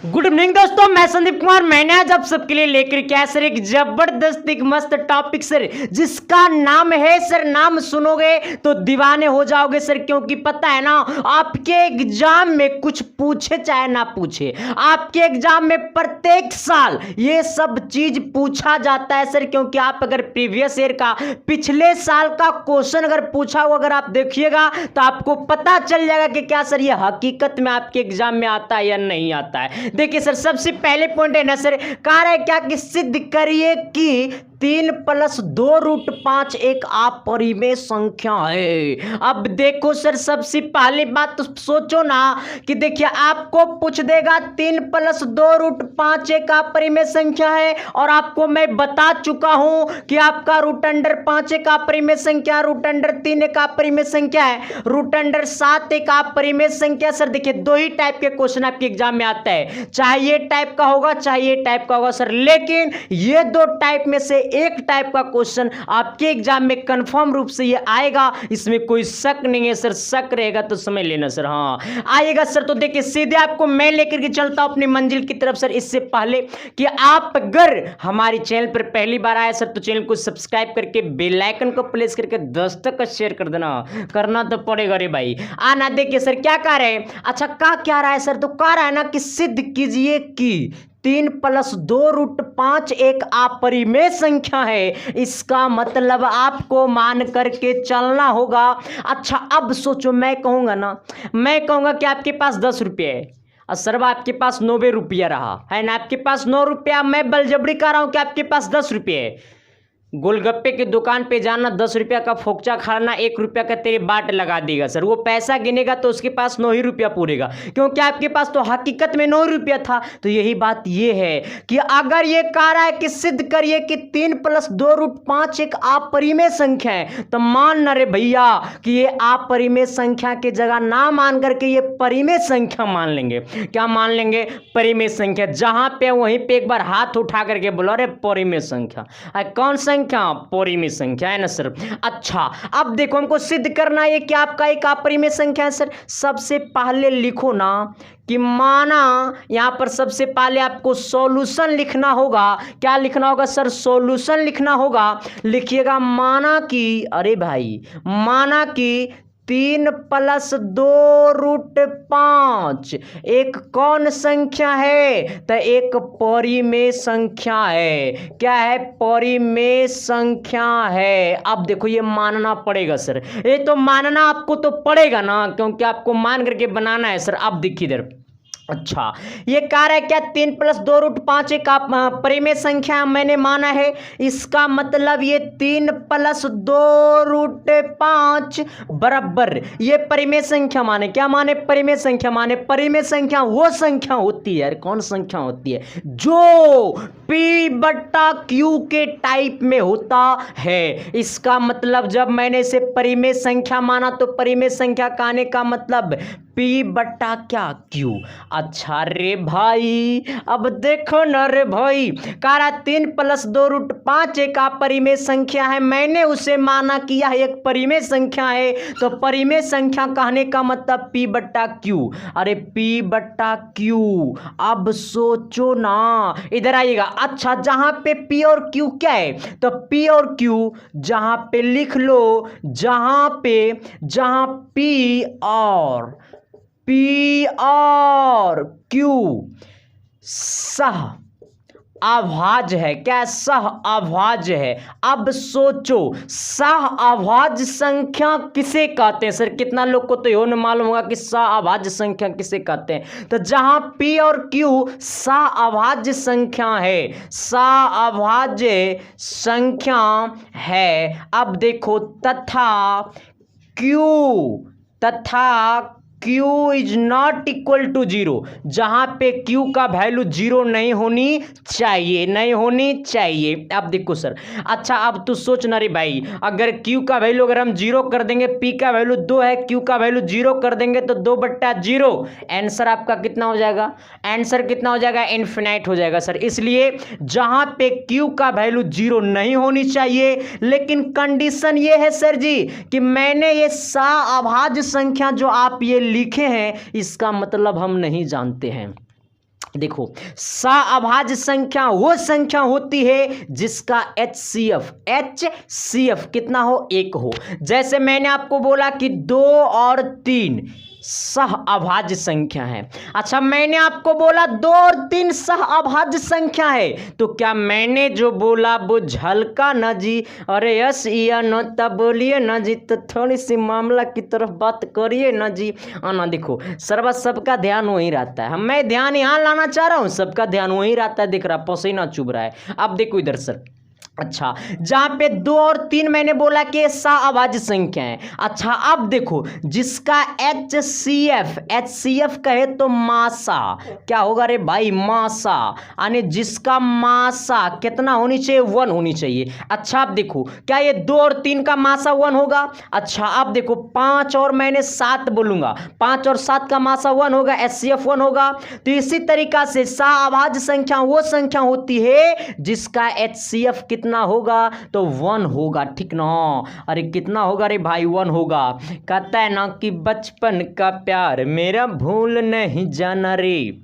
Good evening दोस्तों, मैं संदीप कुमार। मैंने आज आप सबके लिए लेकर के आया सर एक जबरदस्त एक मस्त टॉपिक सर, जिसका नाम है सर, नाम सुनोगे तो दीवाने हो जाओगे सर। क्योंकि पता है ना, आपके एग्जाम में कुछ पूछे चाहे ना पूछे, आपके एग्जाम में प्रत्येक साल ये सब चीज पूछा जाता है सर। क्योंकि आप अगर प्रीवियस ईयर का पिछले साल का क्वेश्चन अगर पूछा हो, अगर आप देखिएगा तो आपको पता चल जाएगा कि क्या सर ये हकीकत में आपके एग्जाम में आता है या नहीं आता है। देखिए सर, सबसे पहले पॉइंट है ना सर, कह रहा है क्या कि सिद्ध करिए कि 3+2√5 एक अपरिमेय संख्या है। अब देखो सर, सबसे पहली बात तो सोचो ना कि देखिए आपको पूछ देगा 3+2√5 एक अपरिमेय संख्या है, और आपको मैं बता चुका हूं कि आपका √5 एक अपरिमेय संख्या, √3 एक अपरिमेय संख्या है, √7 एक अपरिमेय संख्या। सर देखिए, दो ही टाइप के क्वेश्चन आपके एग्जाम में आता है, चाहे ये टाइप का होगा चाहे ये टाइप का होगा सर। लेकिन ये दो टाइप में से एक टाइप का क्वेश्चन आपके एग्जाम में कंफर्म रूप से ये आएगा, इसमें कोई शक नहीं है सर। शक रहेगा तो समझ लेना सर, हाँ आएगा सर। तो देखिए सीधे आपको मैं लेकर के चलता हूं अपनी मंजिल की तरफ सर। इससे पहले कि आप अगर हमारी चैनल पर पहली बार आए सर, तो चैनल को सब्सक्राइब करके बेल आइकन को प्रेस करके 10 तक शेयर कर देना, करना तो पड़ेगा रे भाई। आना देखिए सर क्या कह रहे हैं। अच्छा क्या रहा है सर, तो कह रहा है ना कि सिद्ध कीजिए कि 3+2√5 एक अपरिमेय संख्या है। इसका मतलब आपको मान करके चलना होगा। अच्छा अब सोचो, मैं कहूंगा कि आपके पास 10 रुपये है और सर आपके पास 90 रुपया रहा है ना, आपके पास 9 रुपया। मैं बलजबरी कर रहा हूं कि आपके पास 10 रुपये है। गोलगप्पे की दुकान पे जाना, 10 रुपया का फोकचा खाना, 1 रुपया का तेरे बाट लगा देगा सर। वो पैसा गिनेगा तो उसके पास 9 ही रुपया पूरेगा, क्योंकि आपके पास तो हकीकत में 9 रुपया था। तो यही बात ये है कि अगर ये कह रहा है कि सिद्ध करिए कि 3+2√5 एक अपरिमेय संख्या है, तो मान ना रे भैया कि ये अपरिमेय संख्या की जगह ना मान करके ये परिमेय संख्या मान लेंगे। क्या मान लेंगे? परिमेय संख्या। जहां पे वहीं पे एक बार हाथ उठा करके बोलो, अरे परिमेय संख्या। कौन संख्या? परिमेय संख्या है ना सर। अच्छा अब देखो, हमको सिद्ध करना है कि आपका एक अपरिमेय संख्या है सर। सबसे पहले लिखो ना कि माना, यहां पर सबसे पहले आपको सॉल्यूशन लिखना होगा। क्या लिखना होगा सर? सॉल्यूशन लिखना होगा। लिखिएगा माना कि, अरे भाई माना कि 3+2√5 एक कौन संख्या है? तो एक परिमेय संख्या है। क्या है? परिमेय संख्या है। अब देखो ये मानना पड़ेगा सर, ये तो मानना आपको तो पड़ेगा ना, क्योंकि आपको मान करके बनाना है सर। अब देखिए इधर, अच्छा ये कह रहा है क्या 3+2√5 एक परिमेय संख्या मैंने माना है। इसका मतलब ये 3+2√5 बराबर ये परिमेय संख्या माने। क्या माने? परिमेय संख्या माने। परिमेय संख्या वो संख्या होती है यार, कौन संख्या होती है? जो P/Q के टाइप में होता है। इसका मतलब जब मैंने इसे परिमेय संख्या माना, तो परिमेय संख्या कहने का मतलब P/Q। अच्छा रे भाई, अब देखो ना रे भाई, कह रहा 3+2√5 एक अपरिमेय संख्या है, मैंने उसे माना कि यह एक परिमेय संख्या है। तो परिमेय संख्या कहने का मतलब P/Q। अरे P/Q। अब सोचो ना, इधर आइएगा। अच्छा जहां पे P और Q क्या है, तो P और Q जहां पे लिख लो, जहां P और Q सह अभाज्य है। क्या? सह अभाज्य है। अब सोचो, सह अभाज्य संख्या किसे कहते हैं सर? कितना लोग को तो यह न मालूम होगा कि सह अभाज्य संख्या किसे कहते हैं। तो जहां P और Q सह अभाज्य संख्या है, सह अभाज्य संख्या है। अब देखो, तथा Q is not equal to 0, जहां पे Q का वैल्यू 0 नहीं होनी चाहिए। अब देखो सर, अच्छा अब तू सोच ना रे भाई, अगर Q का वैल्यू अगर हम 0 कर देंगे, P का वैल्यू 2 है, Q का वैल्यू 0 कर देंगे, तो 2/0 आंसर आपका कितना हो जाएगा? आंसर कितना हो जाएगा? इनफिनाइट हो जाएगा सर। इसलिए जहां पे Q का वैल्यू 0 नहीं होनी चाहिए, लेकिन कंडीशन ये है सर जी कि मैंने ये अभाज्य संख्या जो आप ये लिखे हैं, इसका मतलब हम नहीं जानते हैं। देखो, सअभाज्य संख्या वो संख्या होती है जिसका HCF कितना हो, 1 हो। जैसे मैंने आपको बोला कि 2 और 3 सहअभाज्य संख्या है। अच्छा, मैंने आपको बोला 2 और 3 सहअभाज्य संख्या है, तो क्या मैंने जो बोला वो झलका ना जी? अरे यस या न, तब बोलिए ना जी, तो थोड़ी सी मामला की तरफ बात करिए ना जी। आना देखो, सबका ध्यान वहीं रहता है, मैं ध्यान यहाँ लाना चाह रहा हूँ, सबका ध्यान वहीं रहता है। दिख रहा, पसीना चुभ रहा है। अब देखो इधर सर, अच्छा, जहां पे 2 और 3 मैंने बोला कि सअभाज्य संख्या है। अच्छा, अब देखो, जिसका HCF कहे तो मासा क्या होगा रे भाई, मासा, यानी जिसका मासा कितना होनी चाहिए, 1 होनी चाहिए। अच्छा, अब देखो, क्या ये 2 और 3 का मासा 1 होगा? अच्छा, अब देखो, 5 और मैंने 7 बोलूंगा, 5 और 7 का मासा 1 होगा, HCF 1 होगा। तो इसी तरीका से सअभाज्य संख्या वो संख्या होती है जिसका HCF कितना होगा, तो 1 होगा, ठीक ना? अरे कितना होगा रे भाई, 1 होगा। कहता है ना कि बचपन का प्यार मेरा भूल नहीं जाना रे,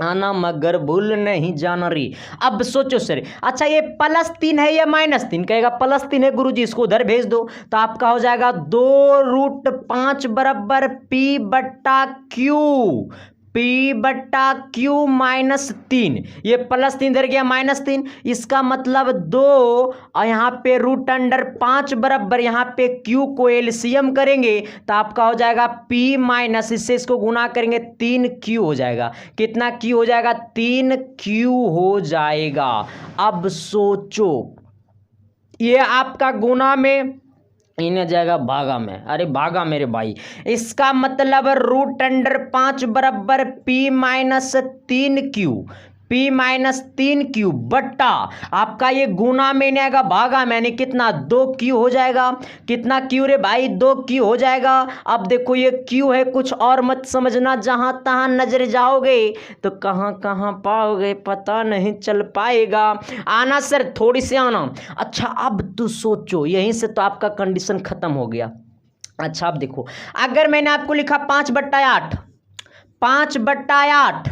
आना मगर भूल नहीं जाना रे। अब सोचो सर, अच्छा ये +3 है या -3? कहेगा +3 है गुरुजी, इसको उधर भेज दो। तो आपका हो जाएगा 2√5 बराबर P/Q, P/Q -3। ये +3 इधर गया -3, इसका मतलब 2 और यहाँ पे √5 बराबर यहाँ पे Q को एलसीएम करेंगे तो आपका हो जाएगा P- इससे इसको गुना करेंगे 3Q हो जाएगा। कितना Q हो जाएगा? 3Q हो जाएगा। अब सोचो, ये आपका गुना में इन्हें जाएगा भागा में, अरे भागा मेरे भाई। इसका मतलब √5 बराबर P-3Q, P-3Q बट्टा आपका ये गुना में नहीं आएगा, भागा में, यानी कितना 2Q हो जाएगा। कितना Q रे भाई? 2Q हो जाएगा। अब देखो ये Q है, कुछ और मत समझना, जहां तहां नजर जाओगे तो कहां कहां पाओगे पता नहीं चल पाएगा। आना सर, थोड़ी सी आना। अच्छा, अब तो सोचो, यहीं से तो आपका कंडीशन खत्म हो गया। अच्छा, अब देखो, अगर मैंने आपको लिखा 5/8, 5/8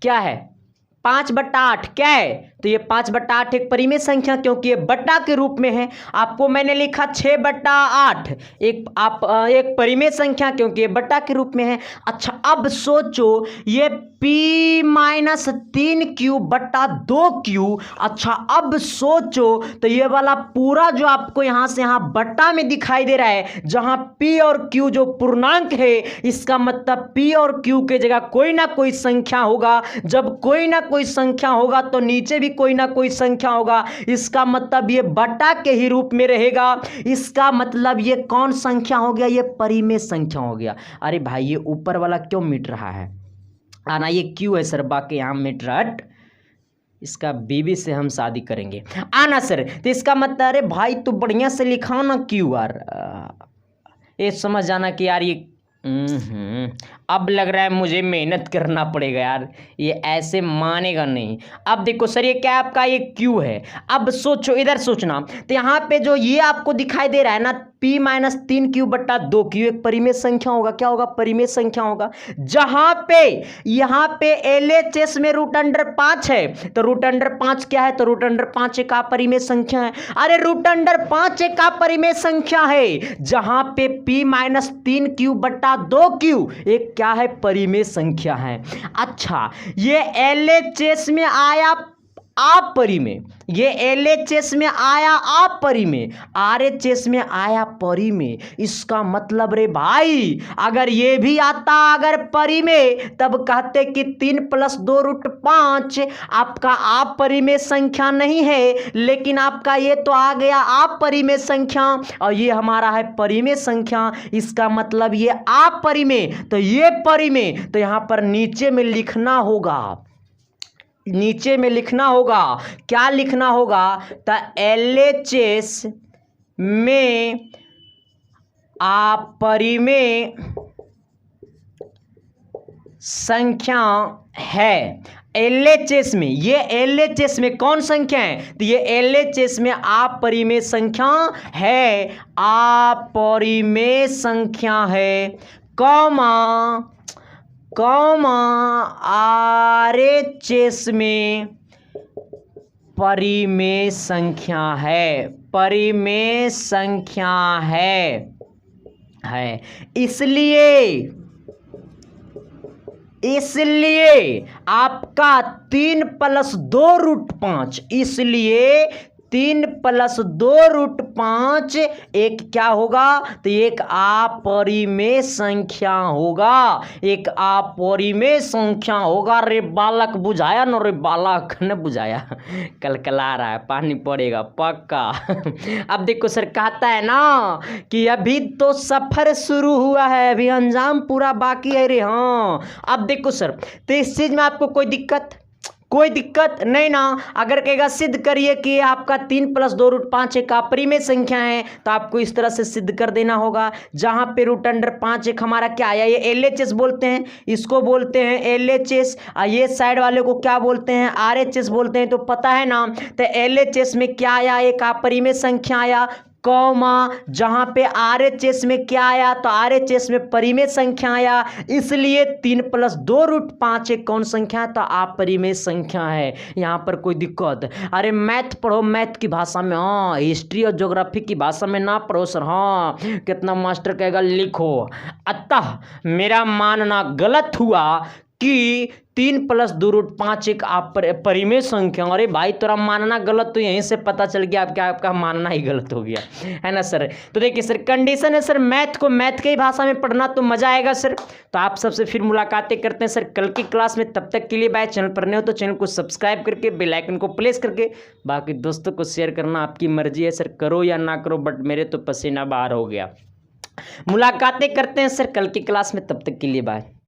क्या है? 5/8 क्या है? तो ये 5/8 एक परिमेय संख्या, क्योंकि ये बट्टा के रूप में है। आपको मैंने लिखा 6/8, एक परिमेय संख्या, क्योंकि ये बट्टा के रूप में है। अच्छा, अब सोचो, ये P-3Q बट्टा 2Q। अच्छा, अब सोचो, तो ये वाला पूरा जो आपको यहां से यहां बट्टा में दिखाई दे रहा है, जहां P और Q जो पूर्णांक है, इसका मतलब P और Q के जगह कोई ना कोई संख्या होगा। जब कोई ना कोई संख्या होगा तो नीचे भी कोई ना कोई संख्या होगा, इसका मतलब ये बट्टा के ही रूप में रहेगा। इसका मतलब ये कौन संख्या हो गया? ये परिमेय संख्या हो गया। अरे भाई, ये ऊपर वाला क्यों मिट रहा है? आना, ये क्यों है सर? बाकी यहाँ मिट रहा, इसका बीबी से हम शादी करेंगे। आना सर, तो इसका मतलब, अरे भाई तो बढ़िया से लिखा ना क्यों यार, ये समझ जाना कि यार ये अब लग रहा है मुझे मेहनत करना पड़ेगा यार, ये ऐसे मानेगा नहीं। अब देखो सर, ये क्या है? आपका ये Q है। अब सोचो, इधर सोचना, तो यहाँ पे जो ये आपको दिखाई दे रहा है ना, P-3Q बट्टा 2Q एक परिमेय संख्या होगा। क्या होगा? परिमेय संख्या होगा। जहां पे यहाँ पे LHS में √5 है, तो √5 क्या है? तो √5 एक अपरिमेय संख्या है। अरे √5 एक अपरिमेय संख्या है, जहां पे P-3Q बट्टा 2Q एक क्या है? परिमेय संख्या है। अच्छा, ये LHS में आया अपरिमेय, ये LHS में आया अपरिमेय, RHS में आया परिमेय। इसका मतलब रे भाई, अगर ये भी आता अगर परिमेय, तब कहते कि 3 + 2√5 आपका अपरिमेय संख्या नहीं है, लेकिन आपका ये तो आ गया अपरिमेय संख्या और ये हमारा है परिमेय संख्या। इसका मतलब ये अपरिमेय, तो ये परिमेय, तो यहां पर नीचे में लिखना होगा, नीचे में लिखना होगा, क्या लिखना होगा? तो LHS में अपरिमेय संख्या है। LHS में, ये LHS में कौन संख्या है? तो ये LHS में अपरिमेय संख्या है, अपरिमेय संख्या है, कॉमा कॉमा RHS में परिमेय संख्या है, परिमेय संख्या है। इसलिए आपका 3 + 2√5, इसलिए 3 + 2√5 एक क्या होगा, तो एक अपरिमेय संख्या होगा, एक अपरिमेय संख्या होगा। रे बालक बुझाया न, रे बालक न बुझाया, कलकला रहा है, पानी पड़ेगा पक्का। अब देखो सर कहता है ना कि अभी तो सफर शुरू हुआ है, अभी अंजाम पूरा बाकी है रे। हाँ अब देखो सर, तो इस चीज में आपको कोई दिक्कत नहीं ना। अगर कहेगा सिद्ध करिए कि आपका 3 + 2√5 एक अपरिमेय संख्या है, तो आपको इस तरह से सिद्ध कर देना होगा। जहां पे √5 एक हमारा क्या आया, ये LHS बोलते हैं, इसको बोलते हैं LHS। ये साइड वाले को क्या बोलते हैं, RHS बोलते हैं, तो पता है ना। तो LHS में क्या आया, एक अपरिमेय संख्या आया, कॉमा जहां पे RHS में क्या आया, तो RHS में परिमेय संख्या आया, इसलिए 3 + 2√5 एक कौन संख्या है, तो अपरिमेय संख्या है। यहां पर कोई दिक्कत, अरे मैथ पढ़ो, मैथ की भाषा में, हाँ हिस्ट्री और ज्योग्राफी की भाषा में ना पढ़ो सर। हाँ कितना मास्टर कहेगा लिखो। अतः मेरा मानना गलत हुआ कि 3 + 2√5 एक परिमेय संख्या। अरे भाई तेरा मानना गलत, तो यहीं से पता चल गया आपका मानना ही गलत हो गया है ना सर। तो देखिए सर कंडीशन है सर, मैथ को मैथ की भाषा में पढ़ना तो मजा आएगा सर। तो आप सबसे फिर मुलाकातें करते हैं सर कल की क्लास में। तब तक के लिए बाय। चैनल पर नए हो तो चैनल को सब्सक्राइब करके बेल आइकन को प्रेस करके बाकी दोस्तों को शेयर करना आपकी मर्जी है सर, करो या ना करो, बट मेरे तो पसीना बाहर हो गया। मुलाकातें करते हैं सर कल की क्लास में, तब तक के लिए बाय।